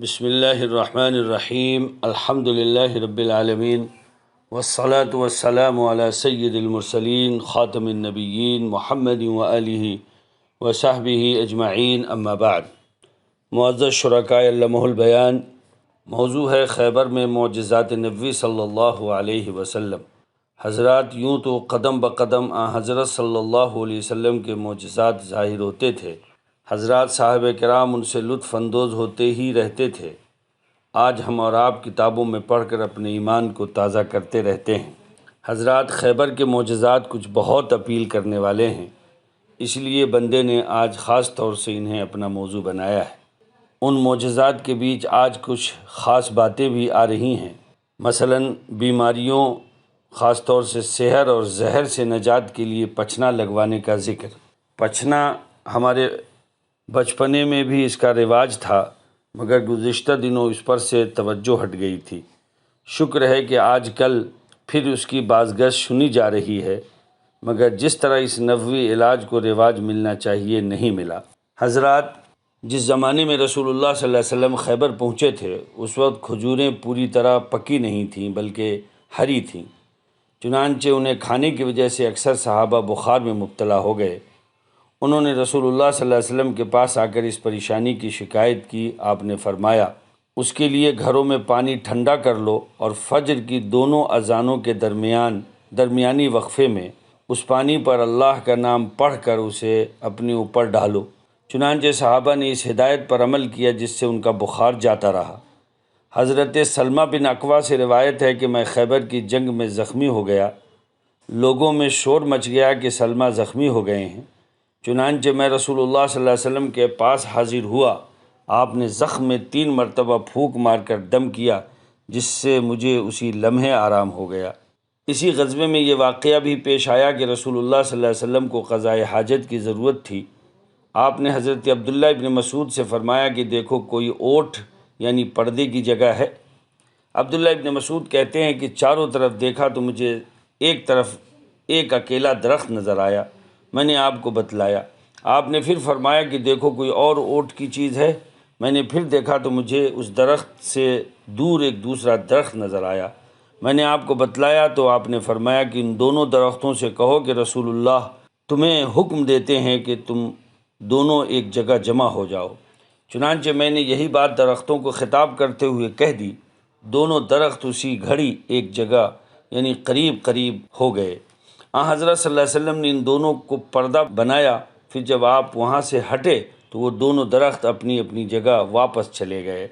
بسم اللہ الرحمن الرحیم الحمد للہ رب العالمین والصلاة والسلام علی سید المرسلین خاتم النبیین محمد وآلہ وصحبہ اجمعین اما بعد۔ معزز شرکائے علمہ البیان، موضوع ہے خیبر میں معجزات نبوی صلی اللہ علیہ وسلم۔ حضرات، یوں تو قدم بقدم حضرت صلی اللہ علیہ وسلم کے معجزات ظاہر ہوتے تھے۔ حضرات صاحب کرام ان سے لطف اندوز ہوتے ہی رہتے تھے۔ آج ہم اور آپ کتابوں میں پڑھ کر اپنے ایمان کو تازہ کرتے رہتے ہیں۔ حضرات، خیبر کے معجزات کچھ بہت اپیل کرنے والے ہیں، اس لیے بندے نے آج خاص طور سے انہیں اپنا موضوع بنایا ہے۔ ان معجزات کے بیچ آج کچھ خاص باتیں بھی آ رہی ہیں، مثلاً بیماریوں، خاص طور سے سحر اور زہر سے نجات کے لیے پچھنا لگوانے کا ذکر۔ پچھنا ہمارے بچپنے میں بھی اس کا رواج تھا، مگر گزشتہ دنوں اس پر سے توجہ ہٹ گئی تھی۔ شکر ہے کہ آج کل پھر اس کی بازگشت سنی جا رہی ہے، مگر جس طرح اس نبوی علاج کو رواج ملنا چاہیے نہیں ملا۔ حضرات، جس زمانے میں رسول اللہ صلی اللہ علیہ وسلم خیبر پہنچے تھے، اس وقت کھجوریں پوری طرح پکی نہیں تھیں بلکہ ہری تھیں، چنانچہ انہیں کھانے کی وجہ سے اکثر صحابہ بخار میں مبتلا ہو گئے۔ انہوں نے رسول اللہ صلی اللہ علیہ وسلم کے پاس آ کر اس پریشانی کی شکایت کی۔ آپ نے فرمایا، اس کے لیے گھروں میں پانی ٹھنڈا کر لو اور فجر کی دونوں اذانوں کے درمیانی وقفے میں اس پانی پر اللہ کا نام پڑھ کر اسے اپنے اوپر ڈالو۔ چنانچہ صحابہ نے اس ہدایت پر عمل کیا، جس سے ان کا بخار جاتا رہا۔ حضرت سلمہ بن اکوع سے روایت ہے کہ میں خیبر کی جنگ میں زخمی ہو گیا۔ لوگوں میں شور مچ گیا کہ سلمہ زخمی ہو گئے ہیں۔ چنانچہ میں رسول اللہ صلی اللہ علیہ وسلم کے پاس حاضر ہوا۔ آپ نے زخم میں 3 مرتبہ پھونک مار کر دم کیا، جس سے مجھے اسی لمحے آرام ہو گیا۔ اسی غزوے میں یہ واقعہ بھی پیش آیا کہ رسول اللہ صلی اللہ علیہ وسلم کو قضائے حاجت کی ضرورت تھی۔ آپ نے حضرت عبداللہ ابن مسعود سے فرمایا کہ دیکھو کوئی اوٹ یعنی پردے کی جگہ ہے۔ عبداللہ ابن مسعود کہتے ہیں کہ چاروں طرف دیکھا تو مجھے ایک طرف ایک اکیلا درخت نظر آیا۔ میں نے آپ کو بتلایا۔ آپ نے پھر فرمایا کہ دیکھو کوئی اور اوٹ کی چیز ہے۔ میں نے پھر دیکھا تو مجھے اس درخت سے دور ایک دوسرا درخت نظر آیا۔ میں نے آپ کو بتلایا تو آپ نے فرمایا کہ ان دونوں درختوں سے کہو کہ رسول اللہ تمہیں حکم دیتے ہیں کہ تم دونوں ایک جگہ جمع ہو جاؤ۔ چنانچہ میں نے یہی بات درختوں کو خطاب کرتے ہوئے کہہ دی۔ دونوں درخت اسی گھڑی ایک جگہ یعنی قریب قریب ہو گئے۔ حضرت صلی اللہ علیہ وسلم نے ان دونوں کو پردہ بنایا۔ پھر جب آپ وہاں سے ہٹے تو وہ دونوں درخت اپنی اپنی جگہ واپس چلے گئے۔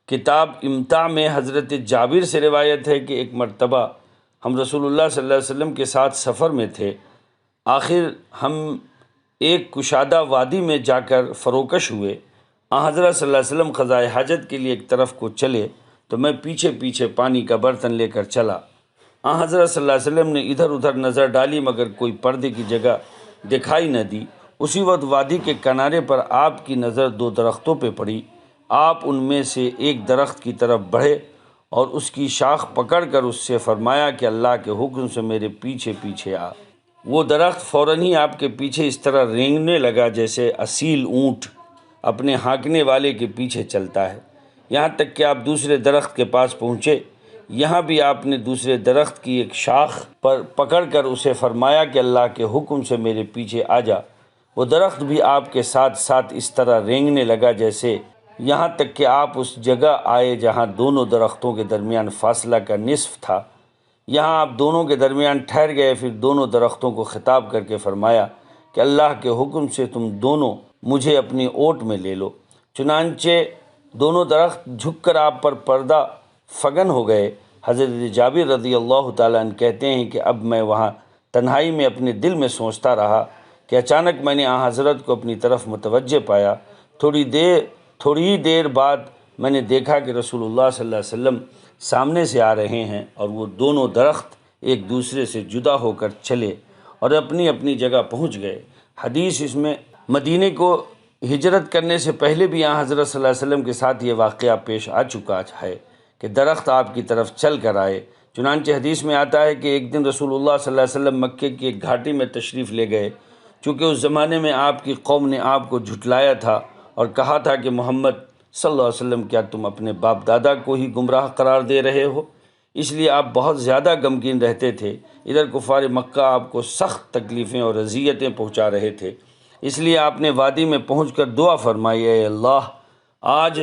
کتاب امتاع میں حضرت جابر سے روایت ہے کہ ایک مرتبہ ہم رسول اللہ صلی اللہ علیہ وسلم کے ساتھ سفر میں تھے۔ آخر ہم ایک کشادہ وادی میں جا کر فروکش ہوئے۔ حضرت صلی اللہ علیہ وسلم قضائے حاجت کے لیے ایک طرف کو چلے تو میں پیچھے پیچھے پانی کا برتن لے کر چلا۔ حضرت صلی اللہ علیہ وسلم نے ادھر ادھر نظر ڈالی مگر کوئی پردے کی جگہ دکھائی نہ دی۔ اسی وقت وادی کے کنارے پر آپ کی نظر 2 درختوں پہ پڑی۔ آپ ان میں سے ایک درخت کی طرف بڑھے اور اس کی شاخ پکڑ کر اس سے فرمایا کہ اللہ کے حکم سے میرے پیچھے پیچھے آ۔ وہ درخت فوراً ہی آپ کے پیچھے اس طرح رینگنے لگا جیسے اصیل اونٹ اپنے ہانکنے والے کے پیچھے چلتا ہے، یہاں تک کہ آپ دوسرے درخت کے پاس پہنچے۔ یہاں بھی آپ نے دوسرے درخت کی ایک شاخ پر پکڑ کر اسے فرمایا کہ اللہ کے حکم سے میرے پیچھے آ جا۔ وہ درخت بھی آپ کے ساتھ ساتھ اس طرح رینگنے لگا جیسے، یہاں تک کہ آپ اس جگہ آئے جہاں دونوں درختوں کے درمیان فاصلہ کا نصف تھا۔ یہاں آپ دونوں کے درمیان ٹھہر گئے۔ پھر دونوں درختوں کو خطاب کر کے فرمایا کہ اللہ کے حکم سے تم دونوں مجھے اپنی اوٹ میں لے لو۔ چنانچہ دونوں درخت جھک کر آپ پر پردہ فگن ہو گئے۔ حضرت جابر رضی اللہ تعالیٰ عنہ کہتے ہیں کہ اب میں وہاں تنہائی میں اپنے دل میں سوچتا رہا کہ اچانک میں نے حضرت کو اپنی طرف متوجہ پایا۔ تھوڑی ہی دیر بعد میں نے دیکھا کہ رسول اللہ صلی اللہ علیہ وسلم سامنے سے آ رہے ہیں اور وہ دونوں درخت ایک دوسرے سے جدا ہو کر چلے اور اپنی اپنی جگہ پہنچ گئے۔ حدیث اس میں مدینے کو ہجرت کرنے سے پہلے بھی حضرت صلی اللہ علیہ وسلم کے ساتھ یہ واقعہ پیش آ چکا ہے کہ درخت آپ کی طرف چل کر آئے۔ چنانچہ حدیث میں آتا ہے کہ ایک دن رسول اللہ صلی اللہ علیہ وسلم مکے کی ایک گھاٹی میں تشریف لے گئے۔ چونکہ اس زمانے میں آپ کی قوم نے آپ کو جھٹلایا تھا اور کہا تھا کہ محمد صلی اللہ علیہ وسلم کیا تم اپنے باپ دادا کو ہی گمراہ قرار دے رہے ہو؟ اس لیے آپ بہت زیادہ غمگین رہتے تھے۔ ادھر کفار مکہ آپ کو سخت تکلیفیں اور اذیتیں پہنچا رہے تھے، اس لیے آپ نے وادی میں پہنچ کر دعا فرمائی، اے اللہ آج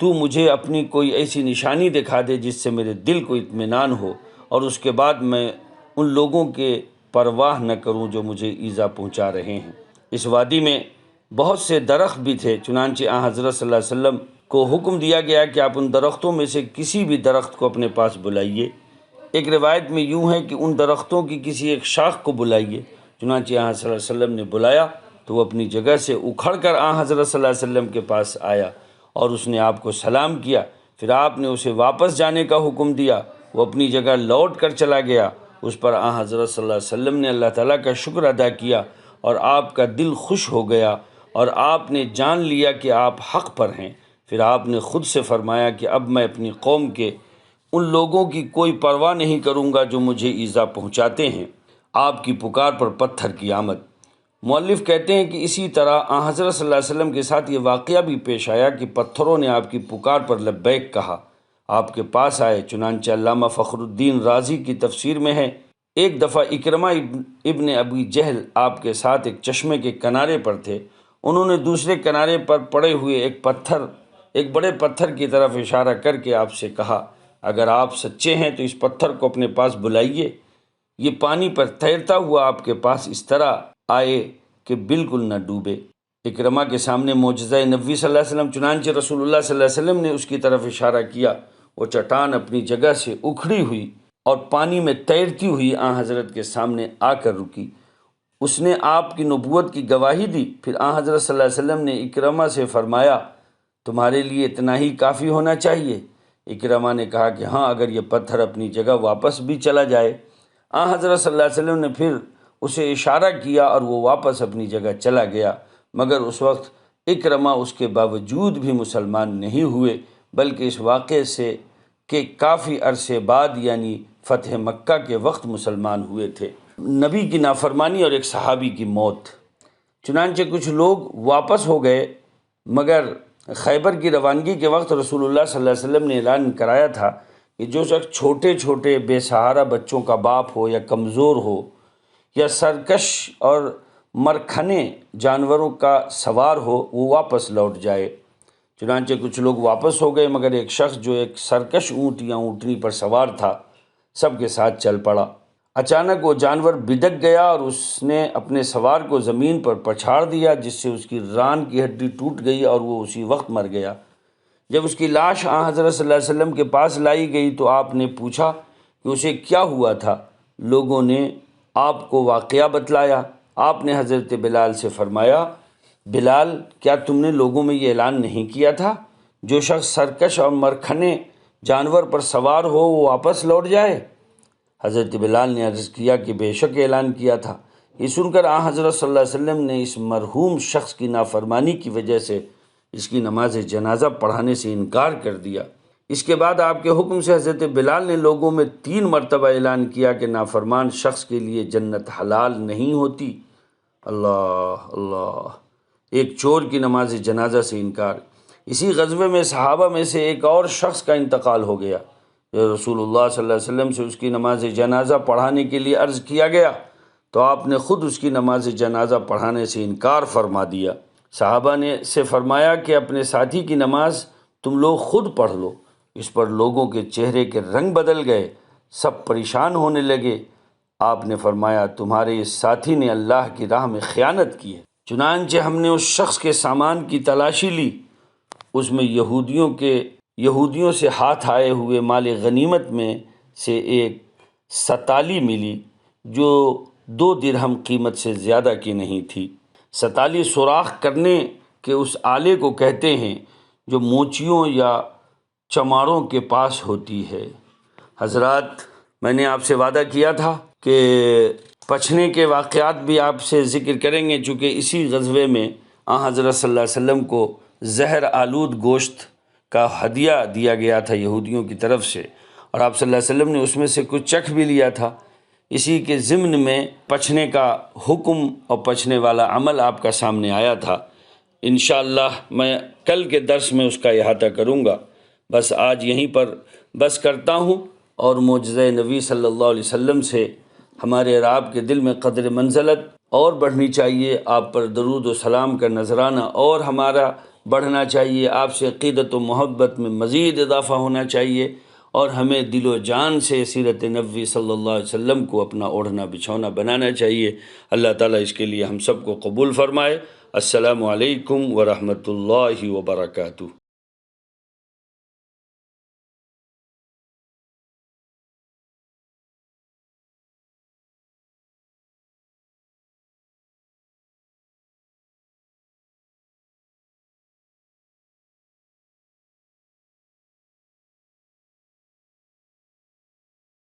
تو مجھے اپنی کوئی ایسی نشانی دکھا دے جس سے میرے دل کو اطمینان ہو، اور اس کے بعد میں ان لوگوں کے پرواہ نہ کروں جو مجھے ایذا پہنچا رہے ہیں۔ اس وادی میں بہت سے درخت بھی تھے، چنانچہ آن حضرت صلی اللہ علیہ وسلم کو حکم دیا گیا کہ آپ ان درختوں میں سے کسی بھی درخت کو اپنے پاس بلائیے۔ ایک روایت میں یوں ہے کہ ان درختوں کی کسی ایک شاخ کو بلائیے۔ چنانچہ آن صلی اللہ علیہ وسلم نے بلایا تو وہ اپنی جگہ سے اکھڑ کر آن حضرت صلی اللہ علیہ وسلم کے پاس آیا اور اس نے آپ کو سلام کیا۔ پھر آپ نے اسے واپس جانے کا حکم دیا، وہ اپنی جگہ لوٹ کر چلا گیا۔ اس پر آن حضرت صلی اللہ علیہ وسلم نے اللہ تعالیٰ کا شکر ادا کیا اور آپ کا دل خوش ہو گیا اور آپ نے جان لیا کہ آپ حق پر ہیں۔ پھر آپ نے خود سے فرمایا کہ اب میں اپنی قوم کے ان لوگوں کی کوئی پرواہ نہیں کروں گا جو مجھے ایذا پہنچاتے ہیں۔ آپ کی پکار پر پتھر کی آمد۔ مؤلف کہتے ہیں کہ اسی طرح آن حضرت صلی اللہ علیہ وسلم کے ساتھ یہ واقعہ بھی پیش آیا کہ پتھروں نے آپ کی پکار پر لبیک کہا، آپ کے پاس آئے۔ چنانچہ علامہ فخر الدین رازی کی تفسیر میں ہے، ایک دفعہ اکرمہ ابن ابی جہل آپ کے ساتھ ایک چشمے کے کنارے پر تھے۔ انہوں نے دوسرے کنارے پر پڑے ہوئے ایک بڑے پتھر کی طرف اشارہ کر کے آپ سے کہا، اگر آپ سچے ہیں تو اس پتھر کو اپنے پاس بلائیے۔ یہ پانی پر تیرتا ہوا آپ کے پاس اس طرح آئے کہ بالکل نہ ڈوبے۔ اکرمہ کے سامنے معجزہ نبوی صلی اللہ علیہ وسلم، چنانچہ رسول اللہ صلی اللہ علیہ وسلم نے اس کی طرف اشارہ کیا، وہ چٹان اپنی جگہ سے اکھڑی ہوئی اور پانی میں تیرتی ہوئی آن حضرت کے سامنے آ کر رکی۔ اس نے آپ کی نبوت کی گواہی دی۔ پھر آن حضرت صلی اللہ علیہ وسلم نے اکرمہ سے فرمایا، تمہارے لیے اتنا ہی کافی ہونا چاہیے۔ اکرمہ نے کہا کہ ہاں، اگر یہ پتھر اپنی جگہ واپس بھی چلا جائے۔ آن حضرت صلی اللہ علیہ وسلم نے پھر اسے اشارہ کیا اور وہ واپس اپنی جگہ چلا گیا، مگر اس وقت اکرمہ اس کے باوجود بھی مسلمان نہیں ہوئے، بلکہ اس واقعے سے کہ کافی عرصے بعد یعنی فتح مکہ کے وقت مسلمان ہوئے تھے۔ نبی کی نافرمانی اور ایک صحابی کی موت۔ چنانچہ کچھ لوگ واپس ہو گئے، مگر خیبر کی روانگی کے وقت رسول اللہ صلی اللہ علیہ وسلم نے اعلان کرایا تھا کہ جو شخص چھوٹے چھوٹے بے سہارا بچوں کا باپ ہو یا کمزور ہو یا سرکش اور مرکھنے جانوروں کا سوار ہو، وہ واپس لوٹ جائے۔ چنانچہ کچھ لوگ واپس ہو گئے، مگر ایک شخص جو ایک سرکش اونٹ یا اونٹنی پر سوار تھا سب کے ساتھ چل پڑا۔ اچانک وہ جانور بدک گیا اور اس نے اپنے سوار کو زمین پر پچھاڑ دیا، جس سے اس کی ران کی ہڈی ٹوٹ گئی اور وہ اسی وقت مر گیا۔ جب اس کی لاش آن حضرت صلی اللہ علیہ وسلم کے پاس لائی گئی تو آپ نے پوچھا کہ اسے کیا ہوا تھا۔ لوگوں نے آپ کو واقعہ بتلایا۔ آپ نے حضرت بلال سے فرمایا، بلال کیا تم نے لوگوں میں یہ اعلان نہیں کیا تھا جو شخص سرکش اور مرکھنے جانور پر سوار ہو وہ واپس لوٹ جائے؟ حضرت بلال نے عرض کیا کہ بے شک اعلان کیا تھا۔ یہ سن کر آن حضرت صلی اللہ علیہ وسلم نے اس مرحوم شخص کی نافرمانی کی وجہ سے اس کی نماز جنازہ پڑھانے سے انکار کر دیا۔ اس کے بعد آپ کے حکم سے حضرت بلال نے لوگوں میں 3 مرتبہ اعلان کیا کہ نافرمان شخص کے لیے جنت حلال نہیں ہوتی۔ اللہ اللہ! ایک چور کی نماز جنازہ سے انکار۔ اسی غزوے میں صحابہ میں سے ایک اور شخص کا انتقال ہو گیا۔ رسول اللہ صلی اللہ علیہ وسلم سے اس کی نماز جنازہ پڑھانے کے لیے عرض کیا گیا تو آپ نے خود اس کی نماز جنازہ پڑھانے سے انکار فرما دیا۔ صحابہ نے سے فرمایا کہ اپنے ساتھی کی نماز تم لوگ خود پڑھ لو۔ اس پر لوگوں کے چہرے کے رنگ بدل گئے، سب پریشان ہونے لگے۔ آپ نے فرمایا، تمہارے اس ساتھی نے اللہ کی راہ میں خیانت کی ہے۔ چنانچہ ہم نے اس شخص کے سامان کی تلاشی لی، اس میں یہودیوں سے ہاتھ آئے ہوئے مال غنیمت میں سے ایک ستالی ملی جو 2 درہم قیمت سے زیادہ کی نہیں تھی۔ ستالی سوراخ کرنے کے اس آلے کو کہتے ہیں جو موچیوں یا چماروں کے پاس ہوتی ہے۔ حضرات، میں نے آپ سے وعدہ کیا تھا کہ پچھنے کے واقعات بھی آپ سے ذکر کریں گے، چونکہ اسی غزوے میں آن حضرت صلی اللہ علیہ وسلم کو زہر آلود گوشت کا ہدیہ دیا گیا تھا یہودیوں کی طرف سے، اور آپ صلی اللہ علیہ وسلم نے اس میں سے کچھ چکھ بھی لیا تھا۔ اسی کے ضمن میں پچھنے کا حکم اور پچھنے والا عمل آپ کا سامنے آیا تھا۔ انشاءاللہ میں کل کے درس میں اس کا احاطہ کروں گا۔ بس آج یہیں پر بس کرتا ہوں، اور معجزہ نبی صلی اللہ علیہ وسلم سے ہمارے اور آپ کے دل میں قدر منزلت اور بڑھنی چاہیے، آپ پر درود و سلام کا نذرانہ اور ہمارا بڑھنا چاہیے، آپ سے عقیدت و محبت میں مزید اضافہ ہونا چاہیے، اور ہمیں دل و جان سے سیرت نبوی صلی اللہ علیہ وسلم کو اپنا اوڑھنا بچھونا بنانا چاہیے۔ اللہ تعالیٰ اس کے لیے ہم سب کو قبول فرمائے۔ السلام علیکم ورحمۃ اللہ وبرکاتہ۔